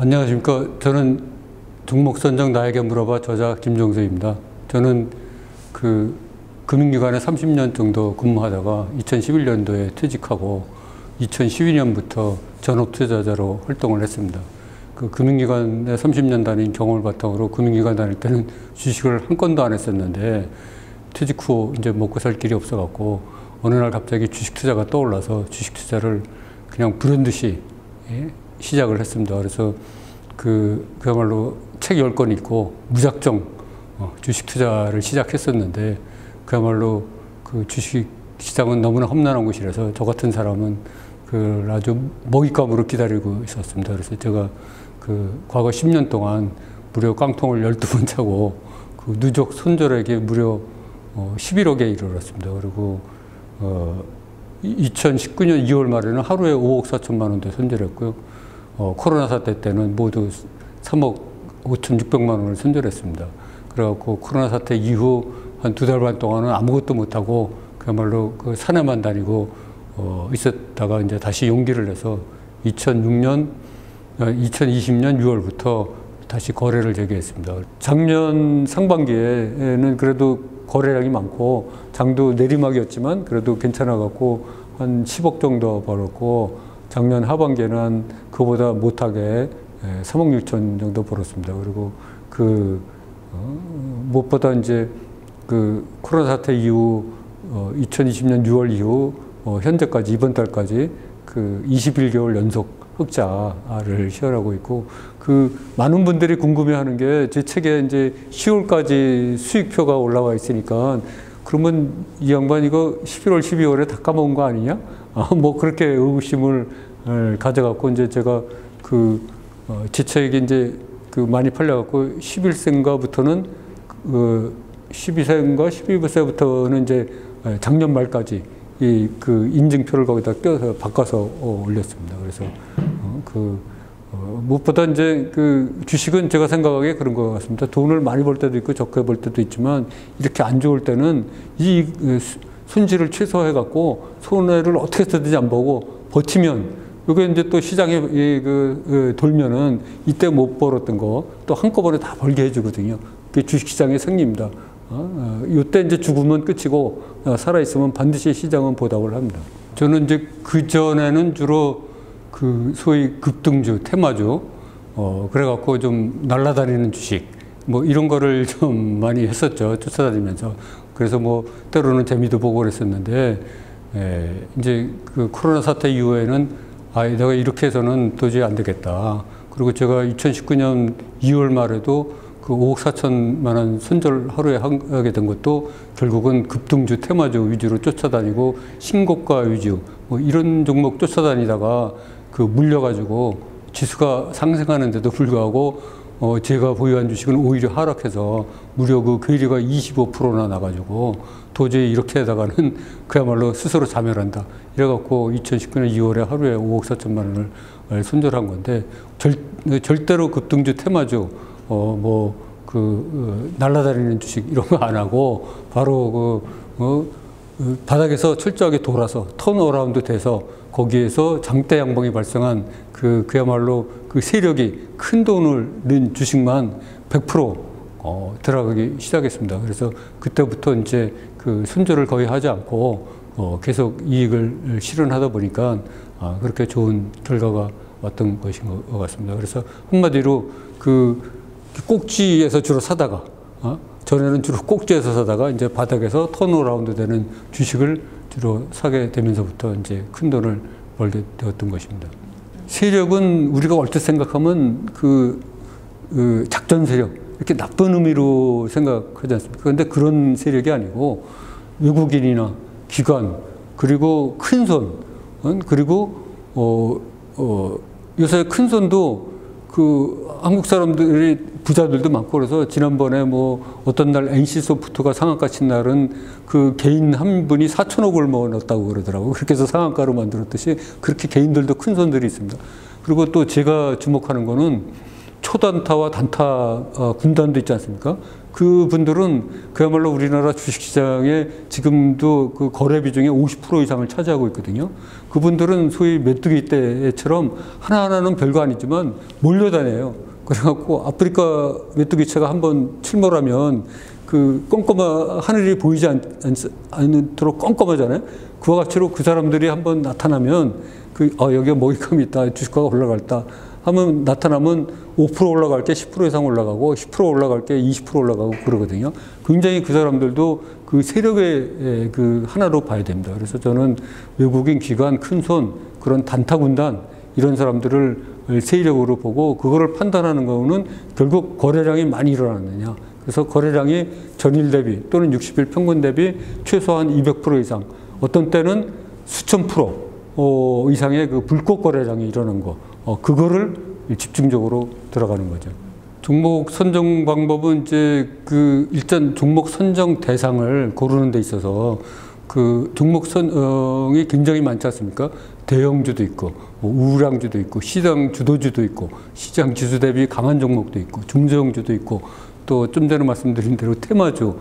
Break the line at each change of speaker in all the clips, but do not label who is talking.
안녕하십니까. 저는 종목선정 나에게 물어봐 저자 김종서입니다. 저는 그 금융기관에 30년 정도 근무하다가 2011년도에 퇴직하고 2012년부터 전업투자자로 활동을 했습니다. 그 금융기관에 30년 다닌 경험을 바탕으로 금융기관 다닐 때는 주식을 한 건도 안 했었는데 퇴직 후 이제 먹고 살 길이 없어갖고 어느 날 갑자기 주식 투자가 떠올라서 주식 투자를 그냥 불현듯이 시작을 했습니다. 그래서 그야말로 책 10권 읽고 무작정 주식 투자를 시작했었는데 그야말로 그 주식 시장은 너무나 험난한 곳이라서 저 같은 사람은 아주 먹잇감으로 기다리고 있었습니다. 그래서 제가 과거 10년 동안 무려 깡통을 12번 차고 그 누적 손절액이 무려 11억에 이르렀습니다. 그리고 2019년 2월 말에는 하루에 5억 4천만 원대 손절했고요. 코로나 사태 때는 모두 3억 5,600만 원을 손절했습니다. 그래갖고 코로나 사태 이후 한 2달 반 동안은 아무것도 못하고 그야말로 그 산에만 다니고 있었다가 이제 다시 용기를 내서 2020년 6월부터 다시 거래를 재개했습니다. 작년 상반기에는 그래도 거래량이 많고 장도 내리막이었지만 그래도 괜찮아갖고 한 10억 정도 벌었고 작년 하반기에는 그보다 못하게 3억 6천 정도 벌었습니다. 그리고 무엇보다 이제 코로나 사태 이후 2020년 6월 이후 현재까지 이번 달까지 21개월 연속 흑자를 시현하고 있고 많은 분들이 궁금해하는 게 제 책에 이제 10월까지 수익표가 올라와 있으니까 그러면 이 양반 이거 11월 12월에 다 까먹은 거 아니냐? 뭐 그렇게 의구심을 가져갖고 이제 제가 제 책이 이제 많이 팔려갖고 11세인가부터는 12세인가 12세부터는 이제 작년 말까지 인증표를 거기다 껴서 바꿔서 올렸습니다. 그래서 무엇보다 이제 주식은 제가 생각하기에 그런 것 같습니다. 돈을 많이 벌 때도 있고 적게 벌 때도 있지만 이렇게 안 좋을 때는 이 손실을 최소화해 갖고 손해를 어떻게 해서든지 안 보고 버티면 이게 이제 또 시장에 돌면은 이때 못 벌었던 거 또 한꺼번에 다 벌게 해주거든요. 그게 주식시장의 승리입니다. 이때 이제 죽으면 끝이고 살아있으면 반드시 시장은 보답을 합니다. 저는 이제 그전에는 주로 소위 급등주, 테마주, 그래갖고 좀 날아다니는 주식, 뭐 이런 거를 좀 많이 했었죠. 쫓아다니면서. 그래서 뭐 때로는 재미도 보고 그랬었는데, 이제 코로나 사태 이후에는 내가 이렇게 해서는 도저히 안 되겠다. 그리고 제가 2019년 2월 말에도 5억 4천만 원 손절 하루에 하게 된 것도 결국은 급등주, 테마주 위주로 쫓아다니고 신고가 위주, 뭐 이런 종목 쫓아다니다가 물려가지고 지수가 상승하는데도 불구하고 제가 보유한 주식은 오히려 하락해서 무려 괴리가 25%나 나가지고 도저히 이렇게 하다가는 그야말로 스스로 자멸한다. 이래갖고 2019년 2월에 하루에 5억 4천만 원을 손절한 건데 절대로 급등주, 테마주, 날아다니는 주식 이런 거 안 하고 바로 바닥에서 철저하게 돌아서 턴어라운드 돼서 거기에서 장대 양봉이 발생한 그야말로 세력이 큰 돈을 넣은 주식만 100% 들어가기 시작했습니다. 그래서 그때부터 이제 손절을 거의 하지 않고 계속 이익을 실현하다 보니까 그렇게 좋은 결과가 왔던 것인 것 같습니다. 그래서 한마디로 꼭지에서 주로 사다가 전에는 주로 꼭지에서 사다가 이제 바닥에서 턴어라운드 되는 주식을 주로 사게 되면서부터 이제 큰 돈을 벌게 되었던 것입니다. 세력은 우리가 얼핏 생각하면 작전 세력 이렇게 나쁜 의미로 생각하지 않습니까? 그런데 그런 세력이 아니고 외국인이나 기관 그리고 큰손 그리고 요새 큰손도 한국 사람들이 부자들도 많고 그래서 지난번에 어떤 날 NC소프트가 상한가 친 날은 개인 한 분이 4천억을 넣었다고 그러더라고요. 그렇게 해서 상한가로 만들었듯이 그렇게 개인들도 큰 손들이 있습니다. 그리고 또 제가 주목하는 거는 초단타와 단타 군단도 있지 않습니까? 그분들은 그야말로 우리나라 주식시장에 지금도 그 거래 비중의 50% 이상을 차지하고 있거든요. 그분들은 소위 메뚜기 떼처럼 하나하나는 별거 아니지만 몰려다녀요. 그래갖고 아프리카 메뚜기채가 한번 출몰하면 그 하늘이 보이지 않도록 껌껌하잖아요. 그와 같이로 그 사람들이 한번 나타나면 여기가 먹잇감이 있다, 주식가가 올라갈다 하면 나타나면 5% 올라갈 게 10% 이상 올라가고 10% 올라갈 게 20% 올라가고 그러거든요. 굉장히 그 사람들도 그 세력의 그 하나로 봐야 됩니다. 그래서 저는 외국인 기관, 큰손, 그런 단타 군단 이런 사람들을 세력으로 보고 그거를 판단하는 거는 결국 거래량이 많이 일어났느냐. 그래서 거래량이 전일 대비 또는 60일 평균 대비 최소한 200% 이상, 어떤 때는 수천 프로 이상의 그 불꽃 거래량이 일어난 거, 그거를 집중적으로 들어가는 거죠. 종목 선정 방법은 이제 일단 종목 선정 대상을 고르는 데 있어서 그 종목 선정이 굉장히 많지 않습니까? 대형주도 있고, 우량주도 있고, 시장 주도주도 있고, 시장 지수 대비 강한 종목도 있고, 중소형주도 있고, 또 좀 전에 말씀드린 대로 테마주,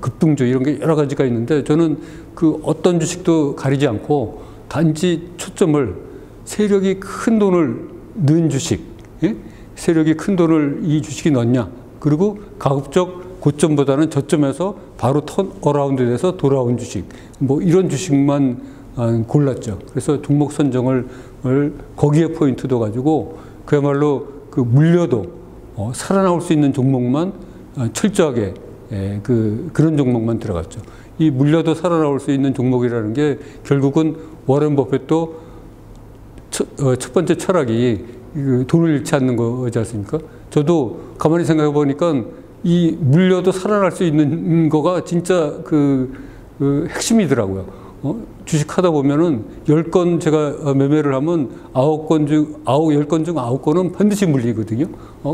급등주 이런 게 여러 가지가 있는데 저는 그 어떤 주식도 가리지 않고 단지 초점을 세력이 큰 돈을 넣은 주식, 예? 세력이 큰 돈을 이 주식이 넣냐, 그리고 가급적 고점보다는 저점에서 바로 턴어라운드 돼서 돌아온 주식, 이런 주식만 골랐죠. 그래서 종목 선정을 거기에 포인트 둬가지고 그야말로 그 물려도 살아나올 수 있는 종목만 철저하게 그런 종목만 들어갔죠. 이 물려도 살아나올 수 있는 종목이라는 게 결국은 워렌 버핏도 첫 번째 철학이 돈을 잃지 않는 거지 않습니까? 저도 가만히 생각해 보니까 이 물려도 살아날 수 있는 거가 진짜 핵심이더라고요. 주식 하다 보면은 10건 제가 매매를 하면 10건 중 9건은 반드시 물리거든요.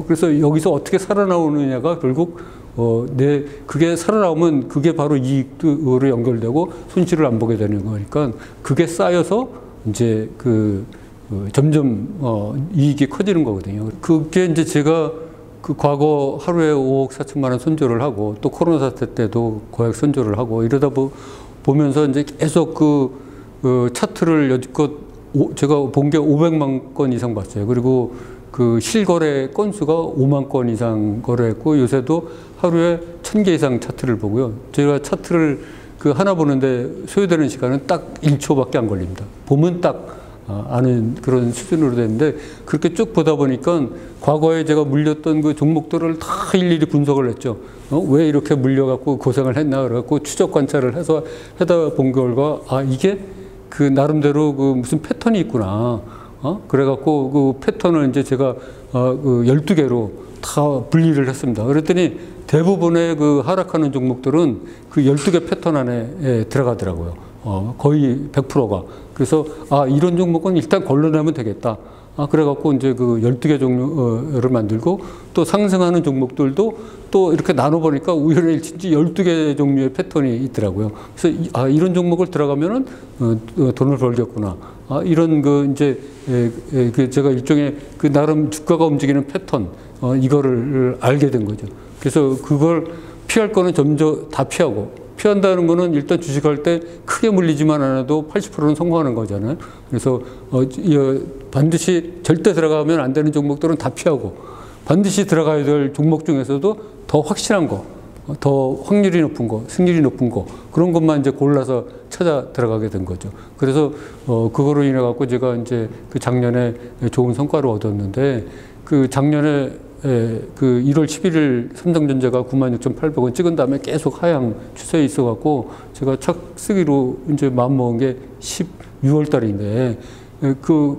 그래서 여기서 어떻게 살아나오느냐가 결국 그게 살아나오면 그게 바로 이익으로 연결되고 손실을 안 보게 되는 거니까 그게 쌓여서 이제 점점 이익이 커지는 거거든요. 그게 이제 제가 과거 하루에 5억 4천만 원 손절을 하고 또 코로나 사태 때도 고액 손절을 하고 이러다 보면서 이제 계속 차트를 여지껏 제가 본 게 500만 건 이상 봤어요. 그리고 실거래 건수가 5만 건 이상 거래했고 요새도 하루에 1000개 이상 차트를 보고요. 제가 차트를 하나 보는데 소요되는 시간은 딱 1초밖에 안 걸립니다. 보면 딱 아는 그런 수준으로 됐는데 그렇게 쭉 보다 보니까 과거에 제가 물렸던 그 종목들을 다 일일이 분석을 했죠. 왜 이렇게 물려갖고 고생을 했나 그래갖고 추적 관찰을 해서 하다 본 결과 이게 나름대로 무슨 패턴이 있구나. 그래갖고 그 패턴을 이제 제가 12개로 다 분리를 했습니다. 그랬더니 대부분의 하락하는 종목들은 12개 패턴 안에 들어가더라고요. 거의 100%가. 그래서 이런 종목은 일단 걸러내면 되겠다. 그래갖고 이제 12개 종류를 만들고 또 상승하는 종목들도 또 이렇게 나눠보니까 우연의 일치인지 12개 종류의 패턴이 있더라고요. 그래서 이런 종목을 들어가면은 돈을 벌겠구나. 이런 이제 제가 일종의 나름 주가가 움직이는 패턴, 이거를 알게 된 거죠. 그래서 그걸 피할 거는 점점 다 피하고 피한다는 거는 일단 주식할 때 크게 물리지만 않아도 80%는 성공하는 거잖아요. 그래서 반드시 절대 들어가면 안 되는 종목들은 다 피하고 반드시 들어가야 될 종목 중에서도 더 확실한 거, 더 확률이 높은 거, 승률이 높은 거 그런 것만 이제 골라서 찾아 들어가게 된 거죠. 그래서 그거로 인해 갖고 제가 이제 작년에 좋은 성과를 얻었는데 작년에 1월 11일 삼성전자가 96,800원 찍은 다음에 계속 하향 추세에 있어갖고 제가 착 쓰기로 이제 마음먹은 게 12월 달인데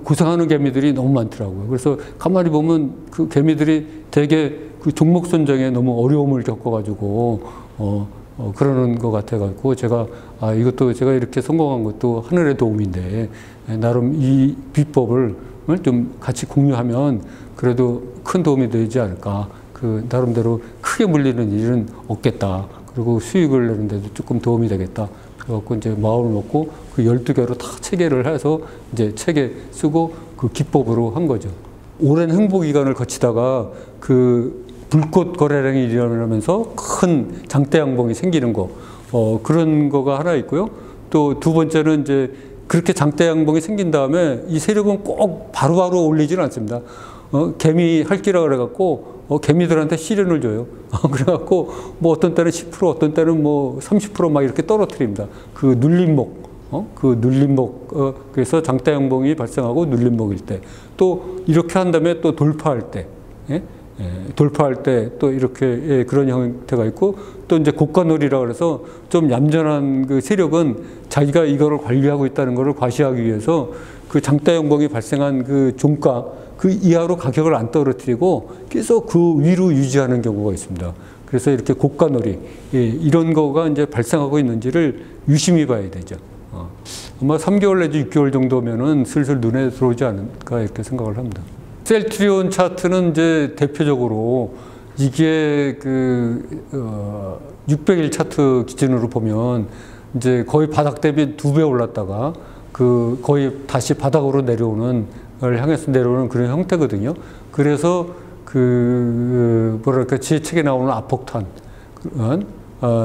고생하는 개미들이 너무 많더라고요. 그래서 가만히 보면 개미들이 되게 종목 선정에 너무 어려움을 겪어가지고 그러는 것 같아가지고 제가 이것도 제가 이렇게 성공한 것도 하늘의 도움인데 나름 이 비법을 좀 같이 공유하면 그래도 큰 도움이 되지 않을까. 나름대로 크게 물리는 일은 없겠다. 그리고 수익을 내는데도 조금 도움이 되겠다. 그래갖고 이제 마음을 먹고 12개로 다 체계를 해서 이제 책에 쓰고 기법으로 한 거죠. 오랜 행보 기간을 거치다가 그 불꽃 거래량이 일어나면서 큰 장대 양봉이 생기는 거, 그런 거가 하나 있고요. 또 두 번째는 이제 그렇게 장대 양봉이 생긴 다음에 이 세력은 꼭 바로바로 올리지는 않습니다. 개미 할기라 그래갖고 개미들한테 시련을 줘요. 그래갖고 뭐 어떤 때는 10%, 어떤 때는 뭐 30% 이렇게 떨어뜨립니다. 그 눌림목, 그래서 장대 양봉이 발생하고 눌림목일 때, 또 이렇게 한 다음에 또 돌파할 때, 돌파할 때 또 이렇게 그런 형태가 있고, 또 이제 고가놀이라 그래서 좀 얌전한 그 세력은 자기가 이거를 관리하고 있다는 것을 과시하기 위해서 그 장대 양봉이 발생한 그 종가 그 이하로 가격을 안 떨어뜨리고 계속 그 위로 유지하는 경우가 있습니다. 그래서 이렇게 고가놀이, 이런 거가 이제 발생하고 있는지를 유심히 봐야 되죠. 아마 3개월 내지 6개월 정도면은 슬슬 눈에 들어오지 않을까 이렇게 생각을 합니다. 셀트리온 차트는 이제 대표적으로 이게 그 600일 차트 기준으로 보면 이제 거의 바닥 대비 2배 올랐다가 그 거의 다시 바닥으로 내려오는 걸 향해서 내려오는 그런 형태거든요. 그래서 그 뭐랄까 제 책에 나오는 압폭탄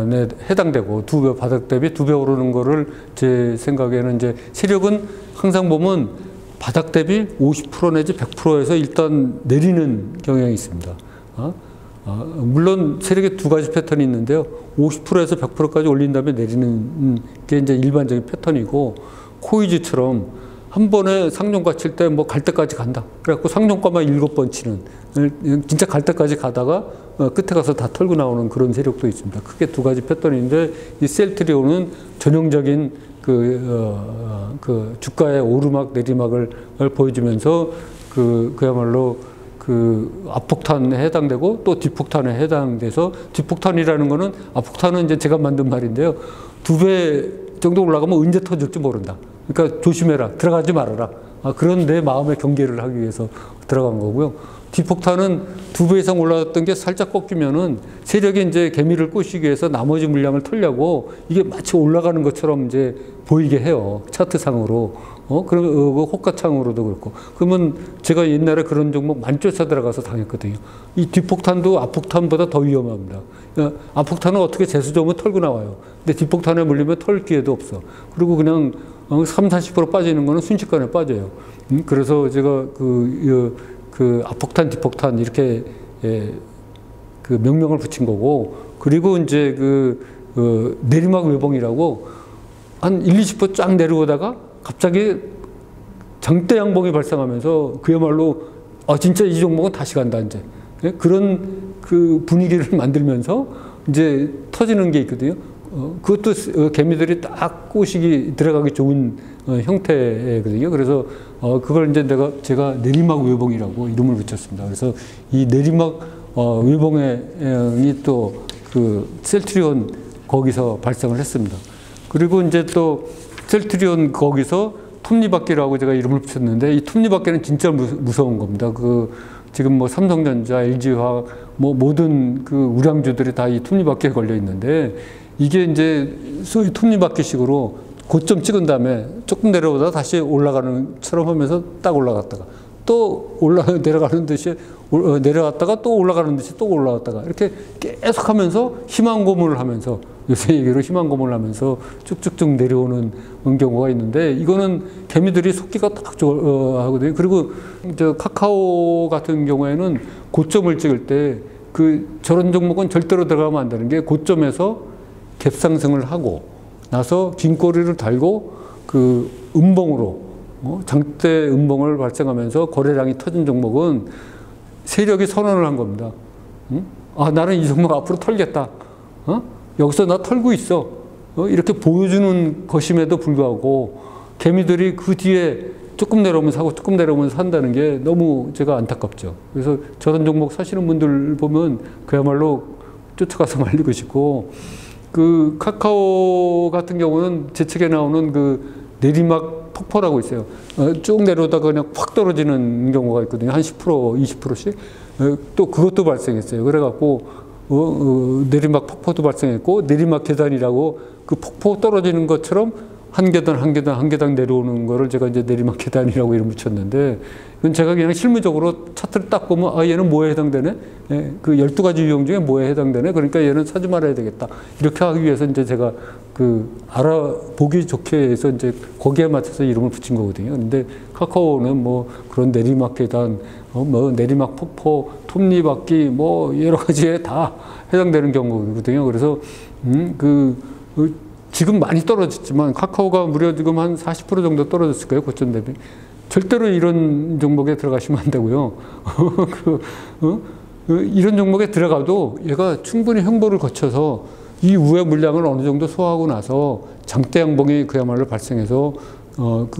네, 해당되고 2배 바닥 대비 2배 오르는 거를 제 생각에는 이제 세력은 항상 보면 바닥 대비 50% 내지 100%에서 일단 내리는 경향이 있습니다. 물론 세력의 두 가지 패턴이 있는데요. 50%에서 100%까지 올린 다음에 내리는 게 이제 일반적인 패턴이고, 코이즈처럼 한 번에 상종가 칠 때 뭐 갈 때까지 간다. 그래갖고 상종가만 7번 치는, 진짜 갈 때까지 가다가 끝에 가서 다 털고 나오는 그런 세력도 있습니다. 크게 두 가지 패턴인데, 이 셀트리온은 전형적인 그 주가의 오르막 내리막을 보여주면서 그야말로 그 앞폭탄에 해당되고 또 뒷폭탄에 해당돼서, 뒷폭탄이라는 거는, 앞폭탄은 이제 제가 만든 말인데요. 2배 정도 올라가면 언제 터질지 모른다. 그러니까 조심해라, 들어가지 말아라. 그런 내 마음의 경계를 하기 위해서 들어간 거고요. 뒷폭탄은 2배 이상 올라갔던 게 살짝 꺾이면은 세력이 이제 개미를 꼬시기 위해서 나머지 물량을 털려고 이게 마치 올라가는 것처럼 이제 보이게 해요. 차트상으로. 그러면 호가창으로도 그렇고. 그러면 제가 옛날에 그런 종목 많이 쫓아 들어가서 당했거든요. 이 뒷폭탄도 앞폭탄보다 더 위험합니다. 앞폭탄은 어떻게 재수점은 털고 나와요. 근데 뒷폭탄에 물리면 털 기회도 없어. 그리고 그냥 30~40% 빠지는 거는 순식간에 빠져요. 그래서 제가 그 앞폭탄, 뒷폭탄 이렇게 그 명명을 붙인 거고, 그리고 이제 그 내리막 외봉이라고 한 1~20% 쫙 내려오다가 갑자기 장대 양봉이 발생하면서 그야말로 진짜 이 종목은 다시 간다 이제, 그런 그 분위기를 만들면서 이제 터지는 게 있거든요. 그것도 개미들이 딱 꼬시기 들어가기 좋은 형태거든요. 그래서 그걸 이제 제가 내리막 외봉이라고 이름을 붙였습니다. 그래서 이 내리막 외봉이 또 그 셀트리온 거기서 발생을 했습니다. 그리고 이제 또 셀트리온 거기서 톱니바퀴라고 제가 이름을 붙였는데, 이 톱니바퀴는 진짜 무서운 겁니다. 지금 뭐 삼성전자, LG화학 뭐 모든 그 우량주들이 다 이 톱니바퀴에 걸려 있는데, 이게 이제 소위 톱니바퀴식으로 고점 찍은 다음에 조금 내려오다가 다시 올라가는 처럼 하면서 딱 올라갔다가 또 내려가는 듯이 내려왔다가 또 올라가는 듯이 또 올라왔다가 이렇게 계속 하면서 희망 고문을 하면서, 요새 얘기로 희망 고문을 하면서 쭉쭉쭉 내려오는 경우가 있는데, 이거는 개미들이 속기가 딱 하거든요. 그리고 카카오 같은 경우에는 고점을 찍을 때 저런 종목은 절대로 들어가면 안 되는 게, 고점에서 갭상승을 하고 나서 긴 꼬리를 달고 그 음봉으로 장대 음봉을 발생하면서 거래량이 터진 종목은 세력이 선언을 한 겁니다. 나는 이 종목 앞으로 털겠다. 여기서 나 털고 있어. 이렇게 보여주는 것임에도 불구하고 개미들이 그 뒤에 조금 내려오면 사고 조금 내려오면 산다는 게 너무 제가 안타깝죠. 그래서 저런 종목 사시는 분들 보면 그야말로 쫓아가서 말리고 싶고, 그 카카오 같은 경우는 제 책에 나오는 그 내리막 폭포라고 있어요. 쭉 내려오다가 그냥 확 떨어지는 경우가 있거든요. 한 10%, 20%씩. 또 그것도 발생했어요. 그래갖고 내리막 폭포도 발생했고, 내리막 계단이라고 그 폭포 떨어지는 것처럼 한 계단 한 계단 한 계단 내려오는 거를 제가 이제 내리막 계단이라고 이름 붙였는데, 이건 제가 그냥 실무적으로 차트를 딱 보면 아 얘는 뭐에 해당되네, 예, 그 12가지 유형 중에 뭐에 해당되네, 그러니까 얘는 사지 말아야 되겠다, 이렇게 하기 위해서 이제 제가 그 알아보기 좋게 해서 이제 거기에 맞춰서 이름을 붙인 거거든요. 근데 카카오는 뭐 그런 내리막 계단, 뭐 내리막 폭포, 톱니바퀴 뭐 여러 가지에 다 해당되는 경우거든요. 그래서 지금 많이 떨어졌지만 카카오가 무려 지금 한 40% 정도 떨어졌을 거예요, 고점 대비. 절대로 이런 종목에 들어가시면 안 되고요. 이런 종목에 들어가도 얘가 충분히 횡보를 거쳐서 이 우회 물량을 어느 정도 소화하고 나서 장대 양봉이 그야말로 발생해서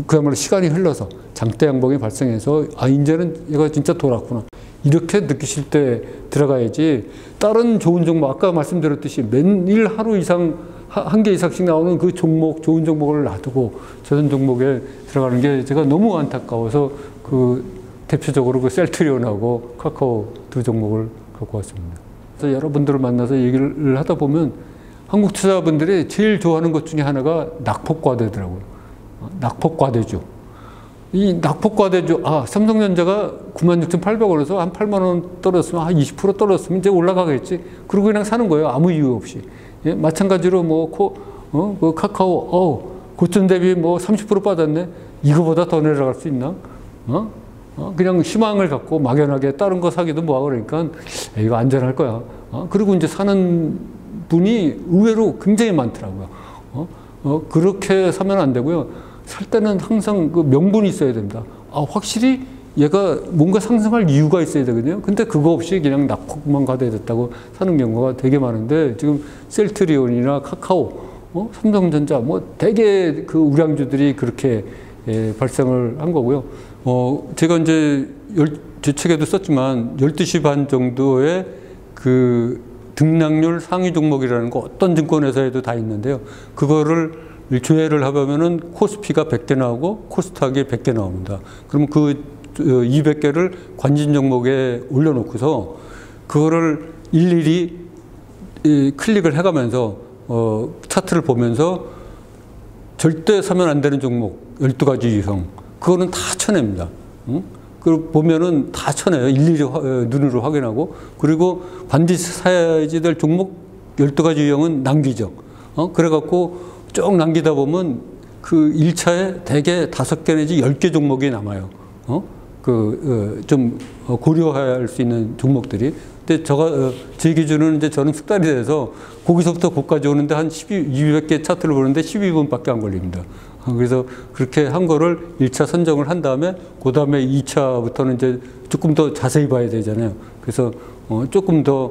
그야말로 시간이 흘러서 장대 양봉이 발생해서 아 이제는 얘가 진짜 돌았구나, 이렇게 느끼실 때 들어가야지. 다른 좋은 종목, 아까 말씀드렸듯이 매일 하루 이상 한 개 이상씩 나오는 그 종목, 좋은 종목을 놔두고 저런 종목에 들어가는 게 제가 너무 안타까워서 그 대표적으로 그 셀트리온하고 카카오 두 종목을 갖고 왔습니다. 그래서 여러분들을 만나서 얘기를 하다 보면 한국 투자분들이 제일 좋아하는 것 중에 하나가 낙폭과대더라고요. 낙폭과대주. 이 낙폭과대주, 삼성전자가 96,800원에서 한 8만 원 떨어졌으면 한 20% 떨어졌으면 이제 올라가겠지. 그러고 그냥 사는 거예요. 아무 이유 없이. 예, 마찬가지로 그 카카오, 고점 대비 뭐 30% 빠졌네. 이거보다 더 내려갈 수 있나? 그냥 희망을 갖고 막연하게 다른 거 사기도 뭐하고 그러니까 이거 안전할 거야. 그리고 이제 사는 분이 의외로 굉장히 많더라고요. 그렇게 사면 안 되고요. 살 때는 항상 그 명분이 있어야 됩니다. 확실히 얘가 뭔가 상승할 이유가 있어야 되거든요. 근데 그거 없이 그냥 낙폭만 가둬야 됐다고 사는 경우가 되게 많은데, 지금 셀트리온이나 카카오, 삼성전자 뭐 되게 그 우량주들이 그렇게 발생을 한 거고요. 제가 이제 제 책에도 썼지만 12시 반 정도에 그 등락률 상위 종목이라는 거 어떤 증권회사에도 다 있는데요. 그거를 조회를 하면은 코스피가 100개 나오고 코스닥이 100개 나옵니다. 그러면 그 200개를 관심 종목에 올려놓고서 그거를 일일이 클릭을 해가면서 차트를 보면서 절대 사면 안 되는 종목 12가지 유형, 그거는 다 쳐냅니다. 그리고 보면은 다 쳐내요. 일일이 눈으로 확인하고. 그리고 반드시 사야지 될 종목 12가지 유형은 남기죠. 그래갖고 쭉 남기다 보면 그 1차에 대개 5개 내지 10개 종목이 남아요. 좀 고려할 수 있는 종목들이. 근데 제 기준은 이제 저는 숙달이 돼서 거기서부터 거기까지 오는데 한 200개 차트를 보는데 12분밖에 안 걸립니다. 그래서 그렇게 한 거를 1차 선정을 한 다음에 그 다음에 2차부터는 이제 조금 더 자세히 봐야 되잖아요. 그래서 조금 더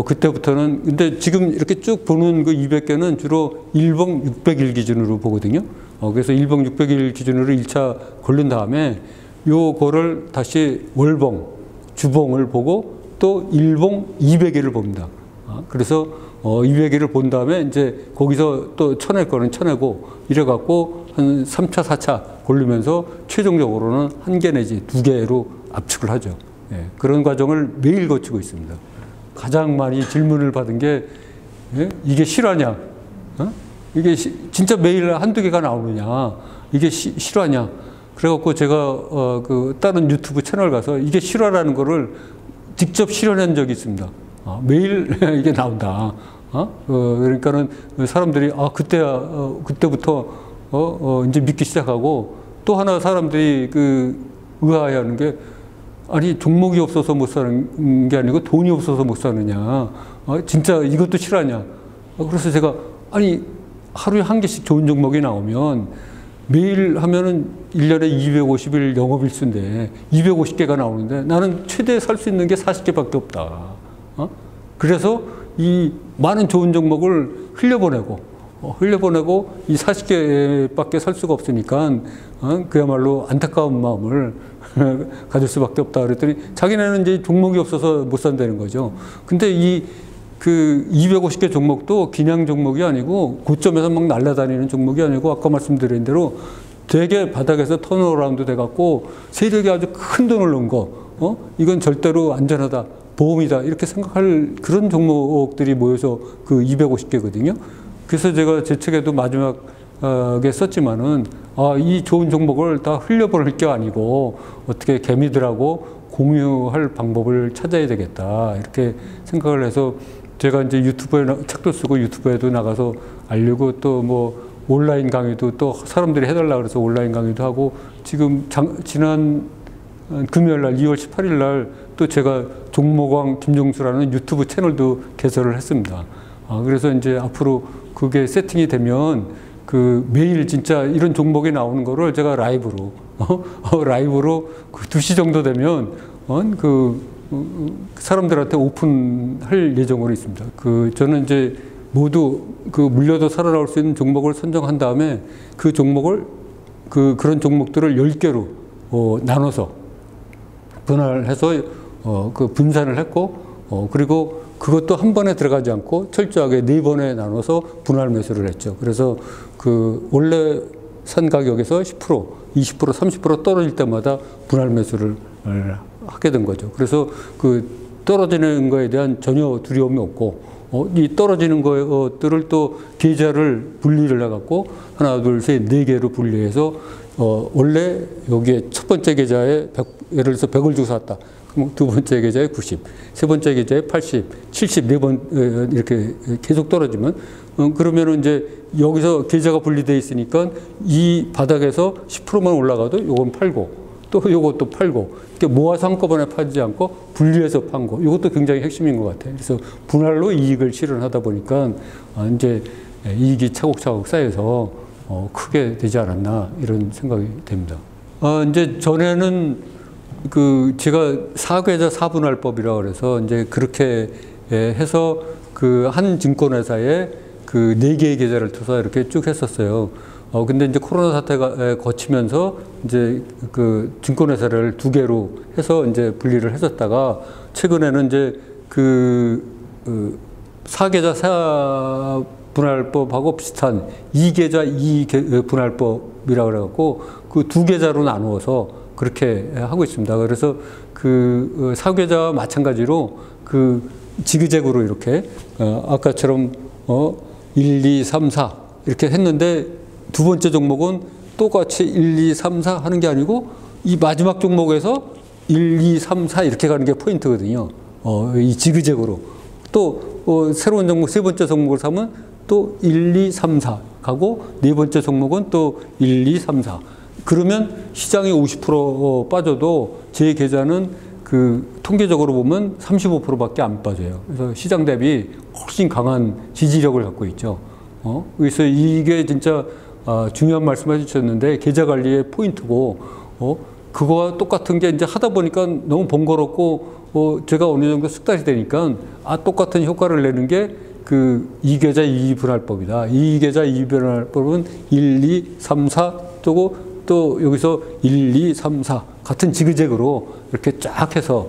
그때부터는, 근데 지금 이렇게 쭉 보는 그 200개는 주로 일봉 600일 기준으로 보거든요. 그래서 일봉 600일 기준으로 1차 걸른 다음에 요거를 다시 월봉, 주봉을 보고 또 일봉 200일을 봅니다. 그래서 200일을 본 다음에 이제 거기서 또 쳐낼 거는 쳐내고 이래갖고 한 3차, 4차 고르면서 최종적으로는 1개 내지 2개로 압축을 하죠. 예, 그런 과정을 매일 거치고 있습니다. 가장 많이 질문을 받은 게, 이게 실화냐? 이게 진짜 매일 한두 개가 나오느냐? 이게 실화냐? 그래갖고 제가 다른 유튜브 채널 가서 이게 실화라는 거를 직접 실현한 적이 있습니다. 매일 이게 나온다. 그러니까는 사람들이 그때부터 이제 믿기 시작하고, 또 하나 사람들이 의아해하는 게, 아니 종목이 없어서 못 사는 게 아니고 돈이 없어서 못 사느냐? 진짜 이것도 실화냐? 그래서 제가 아니 하루에 한 개씩 좋은 종목이 나오면 매일 하면은 1년에 250일 영업일수인데 250개가 나오는데 나는 최대 살 수 있는 게 40개밖에 없다. 그래서 이 많은 좋은 종목을 흘려보내고 이 40개밖에 살 수가 없으니까 그야말로 안타까운 마음을 가질 수밖에 없다 그랬더니, 자기네는 이제 종목이 없어서 못 산다는 거죠. 근데 이 250개 종목도 그냥 종목이 아니고 고점에서 막 날아다니는 종목이 아니고, 아까 말씀드린 대로 되게 바닥에서 턴어라운드 돼갖고 세력이 아주 큰 돈을 넣은 거, 이건 절대로 안전하다, 보험이다, 이렇게 생각할 그런 종목들이 모여서 그 250개거든요. 그래서 제가 제 책에도 마지막 게 썼지만은 이 좋은 종목을 다 흘려보낼 게 아니고 어떻게 개미들하고 공유할 방법을 찾아야 되겠다 이렇게 생각을 해서 제가 이제 유튜브에 책도 쓰고 유튜브에도 나가서 알리고 또 뭐 온라인 강의도 또 사람들이 해달라 그래서 온라인 강의도 하고 지금 지난 금요일 날 2월 18일 날 또 제가 종목왕 김종수라는 유튜브 채널도 개설을 했습니다. 그래서 이제 앞으로 그게 세팅이 되면 그 매일 진짜 이런 종목이 나오는 거를 제가 라이브로 라이브로 그 2시 정도 되면 사람들한테 오픈할 예정으로 있습니다. 저는 이제 모두 물려도 살아나올 수 있는 종목을 선정한 다음에 그 종목을 그런 종목들을 10개로 나눠서 분할해서 분산을 했고 그리고 그것도 한 번에 들어가지 않고 철저하게 4번에 나눠서 분할 매수를 했죠. 그래서 원래 산 가격에서 10%, 20%, 30% 떨어질 때마다 분할 매수를 하게 된 거죠. 그래서 떨어지는 거에 대한 전혀 두려움이 없고 이 떨어지는 것들을 또 계좌를 분리를 해갖고 하나, 둘, 셋, 4개로 분리해서 원래 여기에 첫 번째 계좌에 예를 들어서 100을 주고 샀다. 그럼 두 번째 계좌에 90, 세 번째 계좌에 80, 70, 4번 이렇게 계속 떨어지면 그러면은 이제 여기서 계좌가 분리되어 있으니까 이 바닥에서 10%만 올라가도 요건 팔고 또 요것도 팔고 이렇게 모아서 한꺼번에 팔지 않고 분리해서 판 거. 이것도 굉장히 핵심인 것 같아요. 그래서 분할로 이익을 실현하다 보니까 이제 이익이 차곡차곡 쌓여서 크게 되지 않았나 이런 생각이 됩니다. 이제 전에는 제가 4계좌 4분할법이라고 그래서 이제 그렇게 해서 한 증권회사에 4개의 계좌를 둬서 이렇게 쭉 했었어요. 근데 이제 코로나 사태가 거치면서 이제 증권회사를 2개로 해서 이제 분리를 했었다가 최근에는 이제 4계좌 4분할법하고 비슷한 2계좌 2분할법이라고 그래갖고 2계좌로 나누어서 그렇게 하고 있습니다. 그래서 4계좌와 마찬가지로 지그재그로 이렇게 아까처럼 1, 2, 3, 4 이렇게 했는데 두 번째 종목은 똑같이 1, 2, 3, 4 하는 게 아니고 이 마지막 종목에서 1, 2, 3, 4 이렇게 가는 게 포인트거든요. 이 지그재그로. 또 새로운 종목, 세 번째 종목을 사면 또 1, 2, 3, 4 가고 네 번째 종목은 또 1, 2, 3, 4. 그러면 시장이 50% 빠져도 제 계좌는 통계적으로 보면 35%밖에 안 빠져요. 그래서 시장 대비 훨씬 강한 지지력을 갖고 있죠. 그래서 이게 진짜 중요한 말씀 해주셨는데 계좌 관리의 포인트고 그거와 똑같은 게 이제 하다 보니까 너무 번거롭고 제가 어느 정도 숙달이 되니까 똑같은 효과를 내는 게 2계좌 2분할법이다. 2계좌 2분할법은 1, 2, 3, 4 또 여기서 1, 2, 3, 4 같은 지그재그로 이렇게 쫙 해서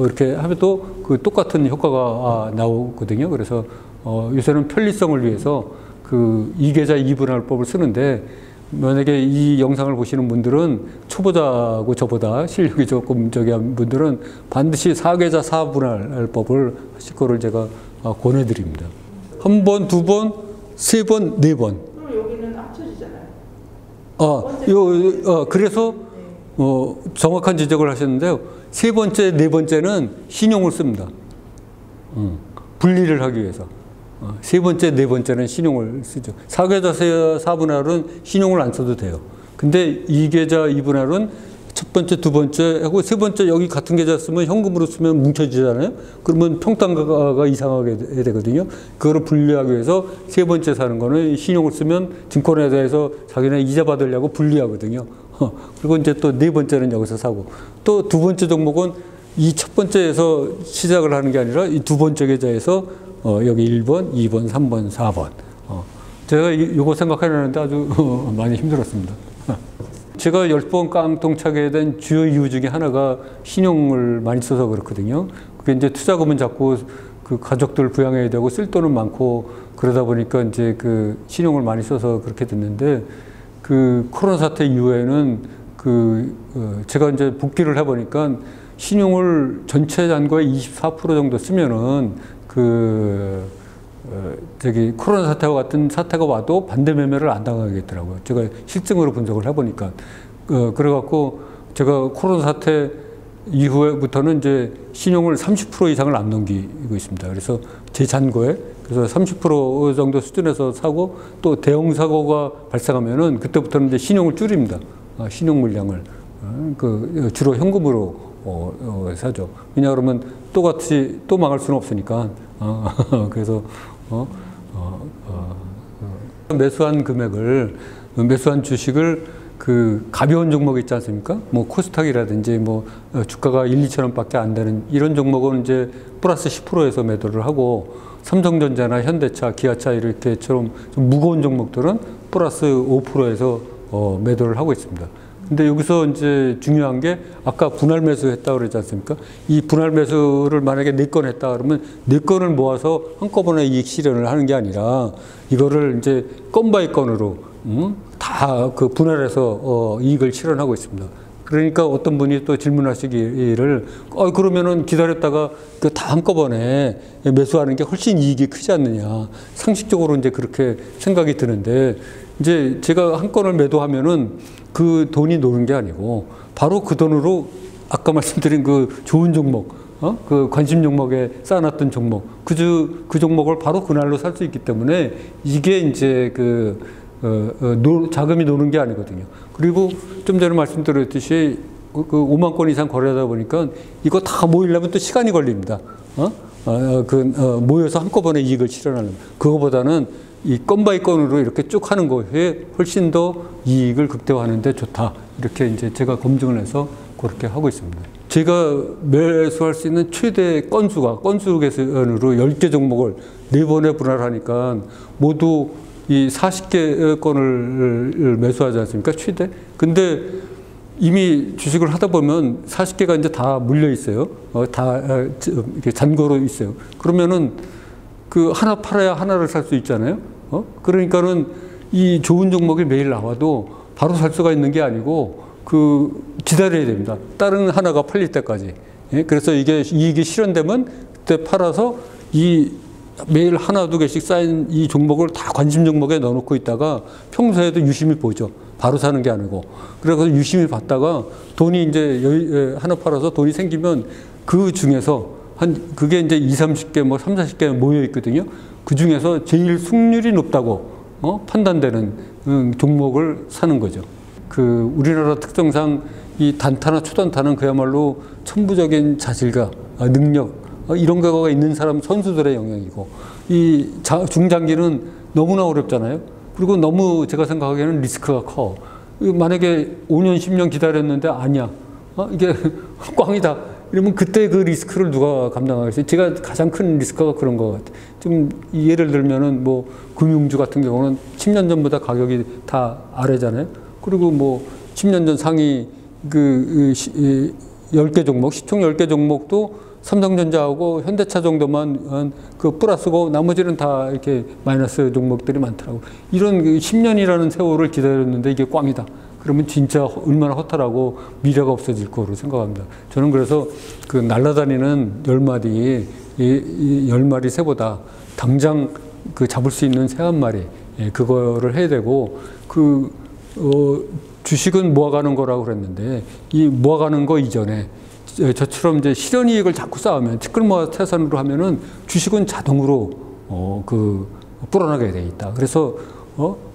이렇게 하면 또 똑같은 효과가 나오거든요. 그래서 요새는 편리성을 위해서 2계좌 2분할법을 쓰는데 만약에 이 영상을 보시는 분들은 초보자고 저보다 실력이 조금 한 분들은 반드시 4계좌 4분할법을 하실 거를 제가 권해드립니다. 한 번, 두 번, 세 번, 네 번.
그럼 여기는 합쳐지잖아요.
그래서 정확한 지적을 하셨는데요. 세 번째, 네 번째는 신용을 씁니다. 분리를 하기 위해서. 세 번째, 네 번째는 신용을 쓰죠. 4계좌 4분할은 신용을 안 써도 돼요. 근데 2계좌 2분할은 첫 번째, 두 번째 하고 세 번째 여기 같은 계좌 쓰면 현금으로 쓰면 뭉쳐지잖아요. 그러면 평단가가 이상하게 되거든요. 그거를 분리하기 위해서 세 번째 사는 거는 신용을 쓰면 증권회사에서 자기네 이자 받으려고 분리하거든요. 그리고 이제 또 네 번째는 여기서 사고 또 두 번째 종목은 이 첫 번째에서 시작을 하는 게 아니라 이 두 번째 계좌에서 여기 1번, 2번, 3번, 4번. 제가 이거 생각하려는데 아주 많이 힘들었습니다. 제가 10번 깡통 차게 된 주요 이유 중에 하나가 신용을 많이 써서 그렇거든요. 그게 이제 투자금은 자꾸 가족들 부양해야 되고 쓸 돈은 많고 그러다 보니까 이제 신용을 많이 써서 그렇게 됐는데 코로나 사태 이후에는 제가 이제 복귀를 해보니까 신용을 전체 잔고의 24% 정도 쓰면은 저기 코로나 사태와 같은 사태가 와도 반대 매매를 안 당하겠더라고요. 제가 실증으로 분석을 해보니까. 그래갖고 제가 코로나 사태 이후에부터는 이제 신용을 30% 이상을 안 넘기고 있습니다. 그래서 제 잔고에 그래서 30% 정도 수준에서 사고 또 대형 사고가 발생하면은 그때부터는 이제 신용을 줄입니다. 신용 물량을 주로 현금으로 사죠. 왜냐 그러면 똑같이 또 망할 수는 없으니까. 그래서 매수한 금액을 매수한 주식을 그 가벼운 종목 있지 않습니까? 뭐 코스닥이라든지 뭐 주가가 1, 2천 원밖에 안 되는 이런 종목은 이제 플러스 10%에서 매도를 하고 삼성전자나 현대차, 기아차 이렇게처럼 좀 무거운 종목들은 플러스 5%에서 매도를 하고 있습니다. 근데 여기서 이제 중요한 게 아까 분할 매수했다고 그러지 않습니까? 이 분할 매수를 만약에 4건 했다 그러면 4건을 모아서 한꺼번에 이익 실현을 하는 게 아니라 이거를 이제 건 바이 건으로 다 그 분할해서 이익을 실현하고 있습니다. 그러니까 어떤 분이 또 질문하시기를 그러면은 기다렸다가 그 다 한꺼번에 매수하는 게 훨씬 이익이 크지 않느냐. 상식적으로 이제 그렇게 생각이 드는데 이제 제가 한 건을 매도하면은 그 돈이 노는 게 아니고 바로 그 돈으로 아까 말씀드린 그 좋은 종목, 그 관심 종목에 쌓아놨던 종목, 그 종목을 바로 그날로 살 수 있기 때문에 이게 이제 자금이 노는 게 아니거든요. 그리고 좀 전에 말씀드렸듯이 그 5만 건 이상 거래하다 보니까 이거 다 모이려면 또 시간이 걸립니다. 모여서 한꺼번에 이익을 실현하는 그거보다는 이 건 바이 건으로 이렇게 쭉 하는 것에 훨씬 더 이익을 극대화하는 데 좋다. 이렇게 이제 제가 검증을 해서 그렇게 하고 있습니다. 제가 매수할 수 있는 최대 건수 계산으로 10개 종목을 4번에 분할하니까 모두 이 40개 건을 매수하지 않습니까? 최대. 근데 이미 주식을 하다 보면 40개가 이제 다 물려 있어요. 다 이렇게 잔고로 있어요. 그러면은 그 하나 팔아야 하나를 살 수 있잖아요. 그러니까는 이 좋은 종목이 매일 나와도 바로 살 수가 있는 게 아니고 기다려야 됩니다. 다른 하나가 팔릴 때까지. 그래서 이게 이익이 실현되면 그때 팔아서 매일 하나, 2개씩 쌓인 이 종목을 다 관심 종목에 넣어놓고 있다가 평소에도 유심히 보죠. 바로 사는 게 아니고. 그래서 유심히 봤다가 돈이 이제 하나 팔아서 돈이 생기면 그 중에서 그게 이제 20, 30개, 뭐 3, 40개 모여 있거든요. 그 중에서 제일 승률이 높다고 판단되는 종목을 사는 거죠. 우리나라 특성상 이 단타나 초단타는 그야말로 천부적인 자질과 능력, 이런 거가 있는 사람 선수들의 영역이고 이 중장기는 너무나 어렵잖아요. 그리고 너무 제가 생각하기에는 리스크가 커. 만약에 5년, 10년 기다렸는데 아니야. 이게 꽝이다. 이러면 그때 그 리스크를 누가 감당하겠어요? 제가 가장 큰 리스크가 그런 것 같아요. 좀 예를 들면은 뭐 금융주 같은 경우는 10년 전보다 가격이 다 아래잖아요. 그리고 뭐 10년 전 상위 10개 종목, 시총 10개 종목도 삼성전자하고 현대차 정도만 플러스고 나머지는 다 이렇게 마이너스 종목들이 많더라고. 이런 10년이라는 세월을 기다렸는데 이게 꽝이다. 그러면 진짜 얼마나 허탈하고 미래가 없어질 거로 생각합니다. 저는 그래서 날아다니는 10마리, 이 10마리 새보다 당장 잡을 수 있는 새 한 마리, 그거를 해야 되고, 주식은 모아가는 거라고 그랬는데, 이 모아가는 거 이전에 저처럼 이제 실현이익을 자꾸 쌓으면, 티끌모아 태산으로 하면은 주식은 자동으로, 불어나게 돼 있다. 그래서,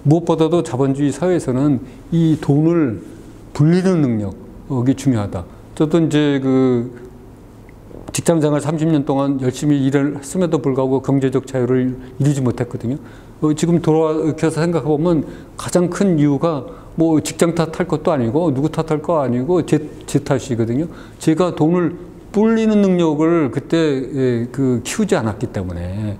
무엇보다도 자본주의 사회에서는 이 돈을 불리는 능력이 중요하다. 저도 이제 직장생활 30년 동안 열심히 일을 했음에도 불구하고 경제적 자유를 이루지 못했거든요. 지금 돌아와서 생각해보면 가장 큰 이유가 뭐 직장 탓할 것도 아니고 누구 탓할 거 아니고 제 탓이거든요. 제가 돈을 불리는 능력을 그때 키우지 않았기 때문에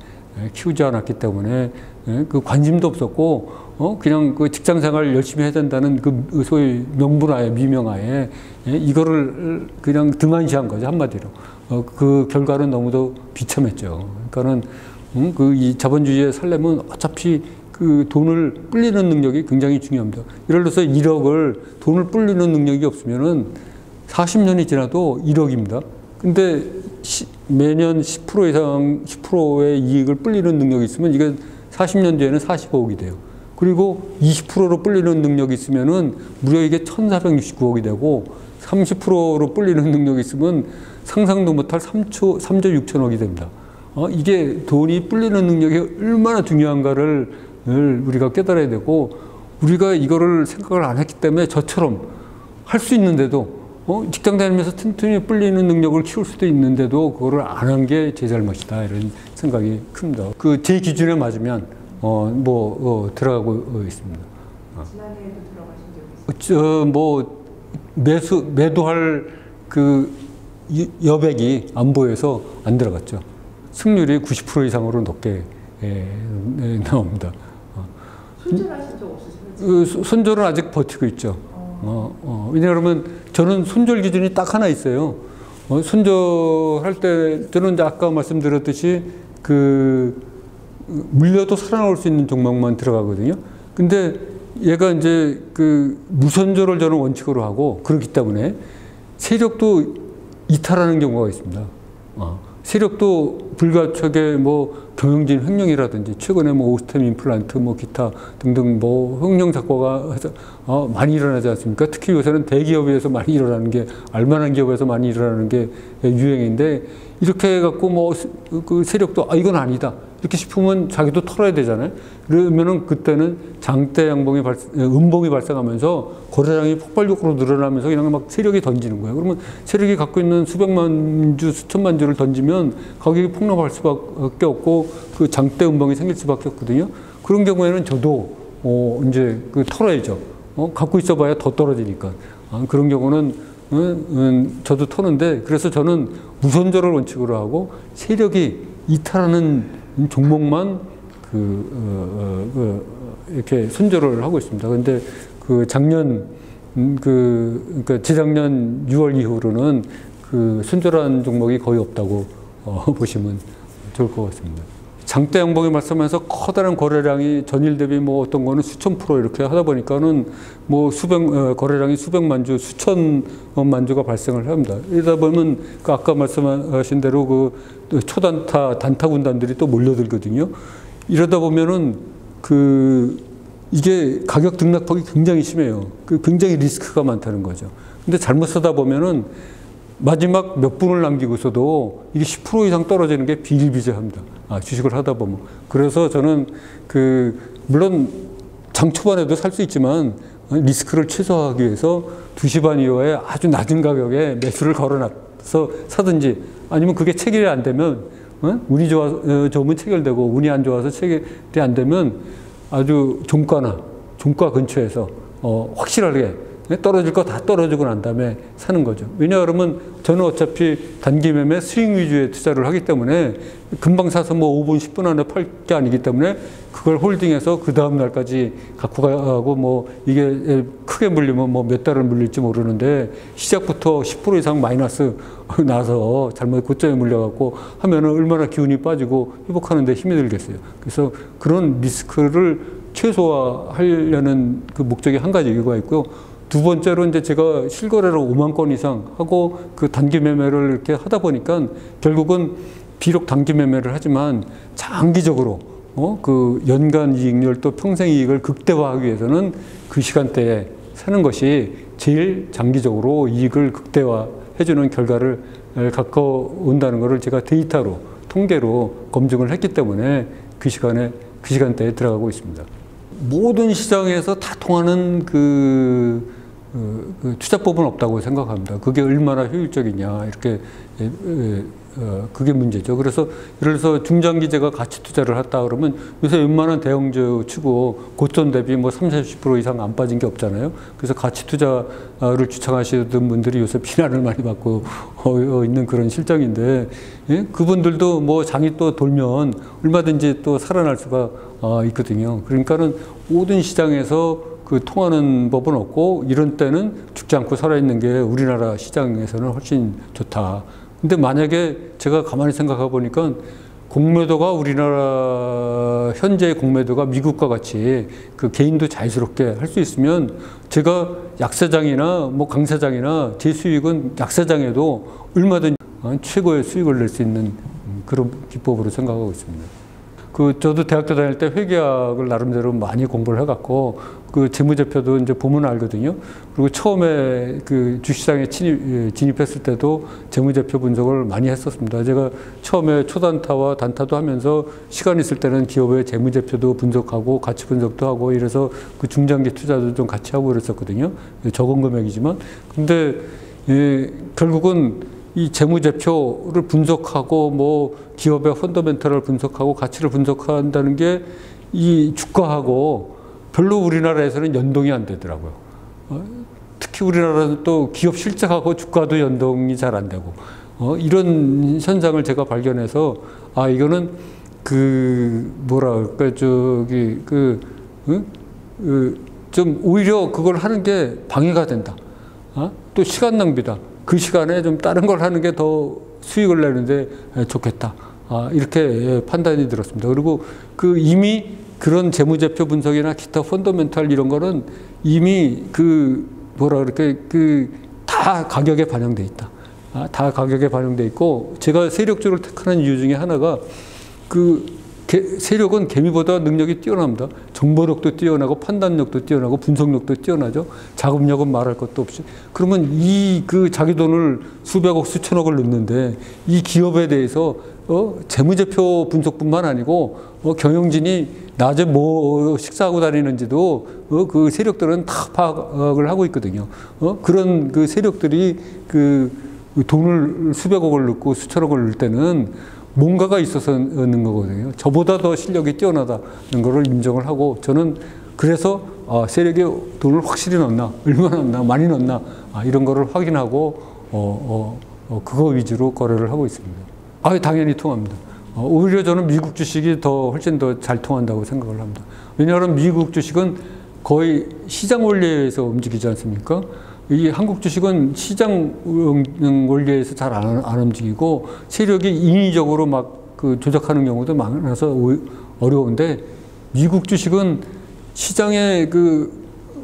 관심도 없었고 그냥 직장 생활을 열심히 해야 된다는 소위 명분하에 미명하에 이거를 그냥 등한시한 거죠, 한마디로. 그 결과는 너무도 비참했죠. 그러니까는 이 자본주의에 살려면 어차피 돈을 불리는 능력이 굉장히 중요합니다. 예를 들어서 1억을 돈을 불리는 능력이 없으면은 40년이 지나도 1억입니다. 근데 매년 10% 이상, 10%의 이익을 불리는 능력이 있으면 이게 40년 뒤에는 45억이 돼요. 그리고 20%로 불리는 능력이 있으면은 무려 이게 1,469억이 되고 30%로 불리는 능력이 있으면 상상도 못할 3조 6천억이 됩니다. 이게 돈이 불리는 능력이 얼마나 중요한가를 우리가 깨달아야 되고, 우리가 이거를 생각을 안 했기 때문에 저처럼 할 수 있는데도 직장 다니면서 튼튼히 불리는 능력을 키울 수도 있는데도 그거를 안 한 게 제 잘못이다, 이런 생각이 큽니다. 그 제 기준에 맞으면 들어가고 있습니다.
지난해에도 들어가신 적이 있어요?
매도할 그 여백이 안 보여서 안 들어갔죠. 승률이 90% 이상으로 높게 나옵니다.
손절하신 적 없으세요?
손절은 아직 버티고 있죠. 왜냐하면 저는 손절 기준이 딱 하나 있어요. 손절할 때 저는 이제 아까 말씀드렸듯이 물려도 살아나올 수 있는 종목만 들어가거든요. 근데 얘가 이제 무손절을 저는 원칙으로 하고, 그렇기 때문에 세력도 이탈하는 경우가 있습니다. 세력도 불가촉의 경영진 횡령이라든지, 최근에 오스템 임플란트 기타 등등 횡령 사고가 많이 일어나지 않습니까? 특히 요새는 대기업에서 많이 일어나는 게, 알만한 기업에서 많이 일어나는 게 유행인데, 이렇게 해갖고 그 세력도 이건 아니다 이렇게 싶으면 자기도 털어야 되잖아요. 그러면은 그때는 장대 양봉이 음봉이 발생하면서 거래량이 폭발적으로 늘어나면서 그냥 막 세력이 던지는 거예요. 그러면 세력이 갖고 있는 수백만 주, 수천만 주를 던지면 가격이 폭락할 수밖에 없고 그 장대 음봉이 생길 수밖에 없거든요. 그런 경우에는 저도 이제 털어야죠. 갖고 있어봐야 더 떨어지니까. 그런 경우는 저도 터는데, 그래서 저는 무손절을 원칙으로 하고 세력이 이탈하는 종목만 이렇게 손절을 하고 있습니다. 근데 작년 그러니까 재작년 6월 이후로는 손절한 종목이 거의 없다고 보시면 좋을 것 같습니다. 장대 양봉이 말씀하면서 커다란 거래량이 전일 대비 어떤 거는 수천 프로 이렇게 하다 보니까는 거래량이 수백만 주, 수천만 주가 발생을 합니다. 이러다 보면 아까 말씀하신 대로 초단타, 단타 군단들이 또 몰려들거든요. 이러다 보면은 이게 가격 등락폭이 굉장히 심해요. 굉장히 리스크가 많다는 거죠. 근데 잘못 쓰다 보면은 마지막 몇 분을 남기고서도 이게 10% 이상 떨어지는 게 비일비재합니다. 주식을 하다 보면. 그래서 저는 물론 장 초반에도 살 수 있지만 리스크를 최소화하기 위해서 2시 반 이후에 아주 낮은 가격에 매수를 걸어놔서 사든지, 아니면 그게 체결이 안 되면 운이 좋으면 체결되고 운이 안 좋아서 체결이 안 되면 아주 종가 근처에서 확실하게 떨어질 거 다 떨어지고 난 다음에 사는 거죠. 왜냐하면 저는 어차피 단기 매매 스윙 위주의 투자를 하기 때문에 금방 사서 5분, 10분 안에 팔 게 아니기 때문에 그걸 홀딩해서 그 다음 날까지 갖고 가고 이게 크게 물리면 몇 달을 물릴지 모르는데, 시작부터 10% 이상 마이너스 나서 잘못 고점에 물려갖고 하면은 얼마나 기운이 빠지고 회복하는 데 힘이 들겠어요. 그래서 그런 리스크를 최소화하려는 목적이 한 가지 이유가 있고요. 두 번째로 이제 제가 실거래를 5만 건 이상 하고 단기 매매를 이렇게 하다 보니까 결국은 비록 단기 매매를 하지만 장기적으로 연간 이익률 또 평생 이익을 극대화하기 위해서는 그 시간대에 사는 것이 제일 장기적으로 이익을 극대화해주는 결과를 갖고 온다는 것을 제가 데이터로, 통계로 검증을 했기 때문에 그 시간대에 들어가고 있습니다. 모든 시장에서 다 통하는 투자법은 없다고 생각합니다. 그게 얼마나 효율적이냐, 이렇게 그게 문제죠. 그래서 예를 들어서 중장기 제가 가치 투자를 했다 그러면 요새 웬만한 대형주 치고 고점 대비 30, 40% 이상 안 빠진 게 없잖아요. 그래서 가치 투자를 주창하시던 분들이 요새 비난을 많이 받고 있는 그런 실정인데, 예? 그분들도 장이 또 돌면 얼마든지 또 살아날 수가 있거든요. 그러니까는 모든 시장에서 통하는 법은 없고, 이런 때는 죽지 않고 살아있는 게 우리나라 시장에서는 훨씬 좋다. 근데 만약에 제가 가만히 생각해 보니까 공매도가 우리나라 현재의 공매도가 미국과 같이 개인도 자유스럽게 할 수 있으면 제가 약세장이나 강세장이나 제 수익은 약세장에도 얼마든지 최고의 수익을 낼 수 있는 그런 기법으로 생각하고 있습니다. 저도 대학교 다닐 때 회계학을 나름대로 많이 공부를 해갖고 그 재무제표도 이제 보면 알거든요. 그리고 처음에 그 주식시장에 진입했을 때도 재무제표 분석을 많이 했었습니다. 제가 처음에 초단타와 단타도 하면서 시간 있을 때는 기업의 재무제표도 분석하고 가치 분석도 하고 이래서 그 중장기 투자도 좀 같이 하고 그랬었거든요. 적은 금액이지만. 근데 결국은 이 재무제표를 분석하고 뭐 기업의 펀더멘털을 분석하고 가치를 분석한다는 게 이 주가하고 별로 우리나라에서는 연동이 안 되더라고요. 특히 우리나라는 또 기업 실적하고 주가도 연동이 잘 안 되고 이런 현상을 제가 발견해서 이거는 뭐랄까 좀 오히려 그걸 하는 게 방해가 된다. 또 시간 낭비다. 그 시간에 좀 다른 걸 하는 게 더 수익을 내는데 좋겠다. 이렇게 판단이 들었습니다. 그리고 이미 그런 재무제표 분석이나 기타 펀더멘탈 이런 거는 이미 다 가격에 반영돼 있다. 다 가격에 반영돼 있고, 제가 세력주를 택하는 이유 중에 하나가 세력은 개미보다 능력이 뛰어납니다. 정보력도 뛰어나고 판단력도 뛰어나고 분석력도 뛰어나죠. 자금력은 말할 것도 없이. 그러면 자기 돈을 수백억 수천억을 넣는데 이 기업에 대해서 재무제표 분석뿐만 아니고 경영진이 낮에 뭐 식사하고 다니는지도 그 세력들은 다 파악을 하고 있거든요. 그런 그 세력들이 돈을 수백억을 넣고 수천억을 넣을 때는 뭔가가 있어서 넣는 거거든요. 저보다 더 실력이 뛰어나다는 것을 인정을 하고, 저는 그래서 세력이 돈을 확실히 넣나, 얼마나 넣나, 많이 넣나, 이런 거를 확인하고 그거 위주로 거래를 하고 있습니다. 당연히 통합니다. 오히려 저는 미국 주식이 훨씬 더 잘 통한다고 생각을 합니다. 왜냐하면 미국 주식은 거의 시장 원리에 의해서 움직이지 않습니까? 이 한국 주식은 시장 원리에서 잘 안 움직이고 세력이 인위적으로 막 조작하는 경우도 많아서 어려운데, 미국 주식은 시장의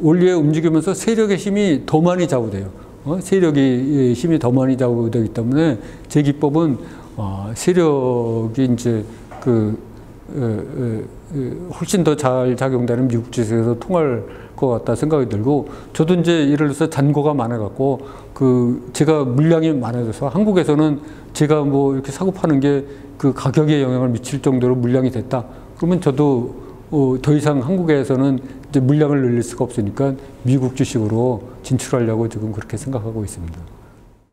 원리에 움직이면서 세력의 힘이 더 많이 좌우돼요. 세력의 힘이 더 많이 좌우되기 때문에 제 기법은 세력이 이제 훨씬 더 잘 작용되는 미국 주식에서 통할 것 같다 생각이 들고, 저도 이제 예를 들어서 잔고가 많아갖고 제가 물량이 많아져서 한국에서는 제가 뭐 이렇게 사고 파는 게 가격에 영향을 미칠 정도로 물량이 됐다. 그러면 저도 더 이상 한국에서는 이제 물량을 늘릴 수가 없으니까 미국 주식으로 진출하려고 지금 그렇게 생각하고 있습니다.